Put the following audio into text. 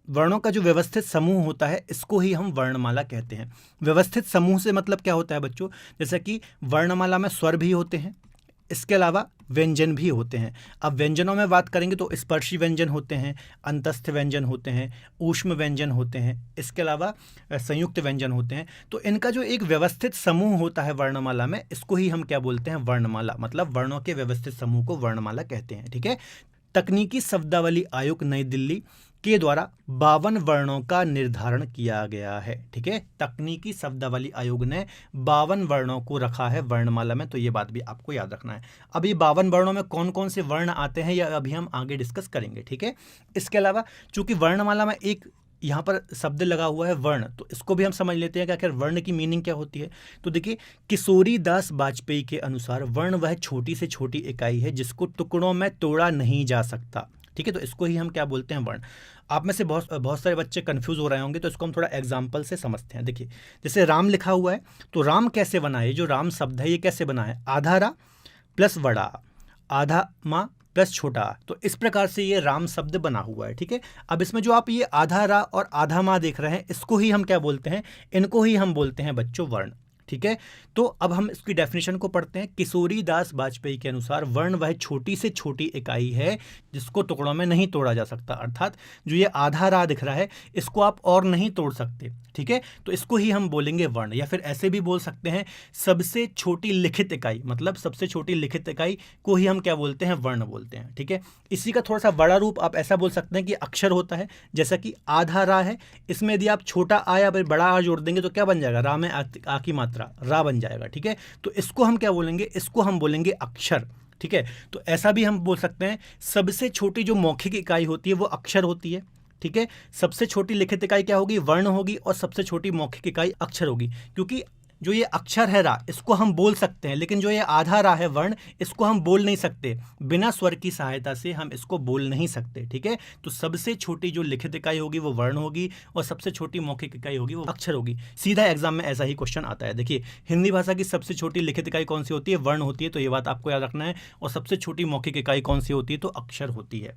वर्णों का जो व्यवस्थित समूह होता है इसको ही हम वर्णमाला कहते हैं। व्यवस्थित समूह से मतलब क्या होता है बच्चों, जैसे कि वर्णमाला में स्वर भी होते हैं, इसके अलावा व्यंजन भी होते हैं। अब व्यंजनों में बात करेंगे तो स्पर्शी व्यंजन होते हैं, अंतस्थ व्यंजन होते हैं, ऊष्म व्यंजन होते हैं, इसके अलावा संयुक्त व्यंजन होते हैं। तो इनका जो एक व्यवस्थित समूह होता है वर्णमाला में, इसको ही हम क्या बोलते हैं, वर्णमाला। मतलब वर्णों के व्यवस्थित समूह को वर्णमाला कहते हैं। ठीक है। तकनीकी शब्दावली आयोग नई दिल्ली के द्वारा 52 वर्णों का निर्धारण किया गया है। ठीक है। तकनीकी शब्दावली आयोग ने 52 वर्णों को रखा है वर्णमाला में, तो ये बात भी आपको याद रखना है। अब ये 52 वर्णों में कौन कौन से वर्ण आते हैं यह अभी हम आगे डिस्कस करेंगे। ठीक है। इसके अलावा चूंकि वर्णमाला में एक यहाँ पर शब्द लगा हुआ है वर्ण, तो इसको भी हम समझ लेते हैं कि आखिर वर्ण की मीनिंग क्या होती है। तो देखिए, किशोरी दास वाजपेयी के अनुसार वर्ण वह छोटी से छोटी इकाई है जिसको टुकड़ों में तोड़ा नहीं जा सकता। ठीक है। तो इसको ही हम क्या बोलते हैं, वर्ण। आप में से बहुत सारे बच्चे कंफ्यूज हो रहे होंगे, तो इसको हम थोड़ा एग्जाम्पल से समझते हैं। देखिए, जैसे राम लिखा हुआ है, तो राम कैसे बना है, जो राम शब्द है ये कैसे बना है, आधा रा प्लस बड़ा, आधा माँ प्लस छोटा। तो इस प्रकार से ये राम शब्द बना हुआ है। ठीक है। अब इसमें जो आप ये आधा रा और आधा माँ देख रहे हैं, इसको ही हम क्या बोलते हैं, इनको ही हम बोलते हैं बच्चों वर्ण। ठीक है। तो अब हम इसकी डेफिनेशन को पढ़ते हैं। किशोरी दास वाजपेयी के अनुसार वर्ण वह छोटी से छोटी इकाई है जिसको टुकड़ों में नहीं तोड़ा जा सकता। अर्थात जो ये आधा रा दिख रहा है, इसको आप और नहीं तोड़ सकते। ठीक है। तो इसको ही हम बोलेंगे वर्ण, या फिर ऐसे भी बोल सकते हैं सबसे छोटी लिखित इकाई, मतलब सबसे छोटी लिखित इकाई को ही हम क्या बोलते हैं, वर्ण बोलते हैं। ठीक है। इसी का थोड़ा सा बड़ा रूप आप ऐसा बोल सकते हैं कि अक्षर होता है। जैसा कि आधा रा है, इसमें यदि आप छोटा आ या फिर बड़ा आ जोड़ देंगे तो क्या बन जाएगा, रा में आ की मात्रा रा बन जाएगा। ठीक है। तो इसको हम क्या बोलेंगे, इसको हम बोलेंगे अक्षर। ठीक है। तो ऐसा भी हम बोल सकते हैं सबसे छोटी जो मौखिक इकाई होती है वो अक्षर होती है। ठीक है। सबसे छोटी लिखित इकाई क्या होगी, वर्ण होगी, और सबसे छोटी मौखिक इकाई अक्षर होगी। क्योंकि जो ये अक्षर है रा, इसको हम बोल सकते हैं, लेकिन जो ये आधा रा है वर्ण, इसको हम बोल नहीं सकते। बिना स्वर की सहायता से हम इसको बोल नहीं सकते। ठीक है। तो सबसे छोटी जो लिखित इकाई होगी वो वर्ण होगी, और सबसे छोटी मौखिक इकाई होगी वो अक्षर होगी। सीधा एग्जाम में ऐसा ही क्वेश्चन आता है। देखिए, हिंदी भाषा की सबसे छोटी लिखित इकाई कौन सी होती है, वर्ण होती है, तो ये बात आपको याद रखना है। और सबसे छोटी मौखिक इकाई कौन सी होती है, तो अक्षर होती है।